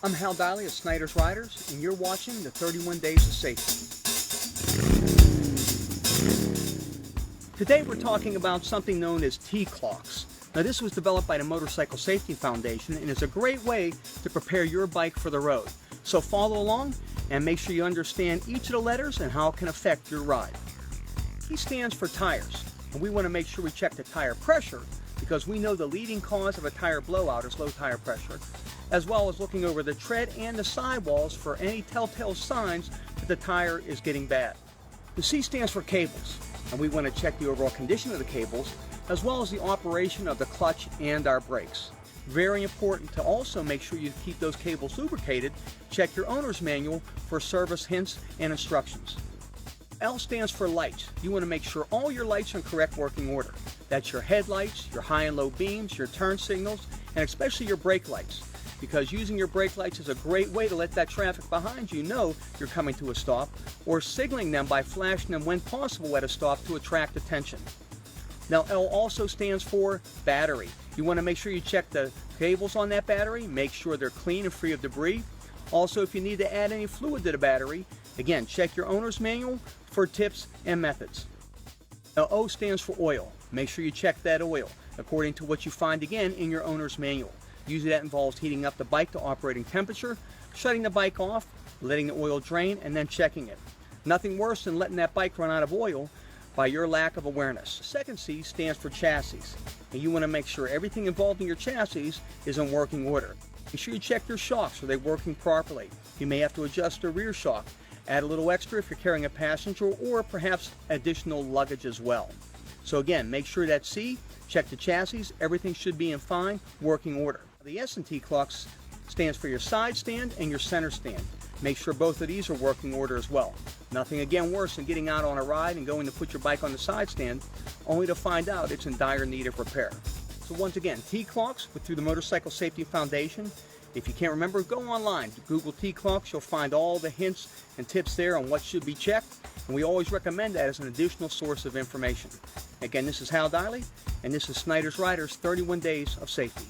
I'm Hal Diley of Snyder's Riders, and you're watching the 31 Days of Safety. Today we're talking about something known as T-CLOCS. Now this was developed by the Motorcycle Safety Foundation and is a great way to prepare your bike for the road. So follow along and make sure you understand each of the letters and how it can affect your ride. T stands for tires, and we want to make sure we check the tire pressure because we know the leading cause of a tire blowout is low tire pressure, as well as looking over the tread and the sidewalls for any telltale signs that the tire is getting bad. The C stands for cables, and we want to check the overall condition of the cables as well as the operation of the clutch and our brakes. Very important to also make sure you keep those cables lubricated. Check your owner's manual for service hints and instructions. L stands for lights. You want to make sure all your lights are in correct working order. That's your headlights, your high and low beams, your turn signals, and especially your brake lights. Because using your brake lights is a great way to let that traffic behind you know you're coming to a stop, or signaling them by flashing them when possible at a stop to attract attention. Now L also stands for battery. You want to make sure you check the cables on that battery, make sure they're clean and free of debris. Also, if you need to add any fluid to the battery, again, check your owner's manual for tips and methods. Now O stands for oil. Make sure you check that oil according to what you find again in your owner's manual. Usually that involves heating up the bike to operating temperature, shutting the bike off, letting the oil drain, and then checking it. Nothing worse than letting that bike run out of oil by your lack of awareness. The second C stands for chassis, and you want to make sure everything involved in your chassis is in working order. Make sure you check your shocks. Are they working properly? You may have to adjust the rear shock. Add a little extra if you're carrying a passenger or perhaps additional luggage as well. So again, make sure that C, check the chassis, everything should be in fine working order. The S in T-CLOCS stands for your side stand and your center stand. Make sure both of these are working order as well. Nothing again worse than getting out on a ride and going to put your bike on the side stand only to find out it's in dire need of repair. So once again, T-CLOCS through the Motorcycle Safety Foundation. If you can't remember, go online, Google T-CLOCS, you'll find all the hints and tips there on what should be checked, and we always recommend that as an additional source of information. Again, this is Hal Diley, and this is Snyder's Riders 31 Days of Safety.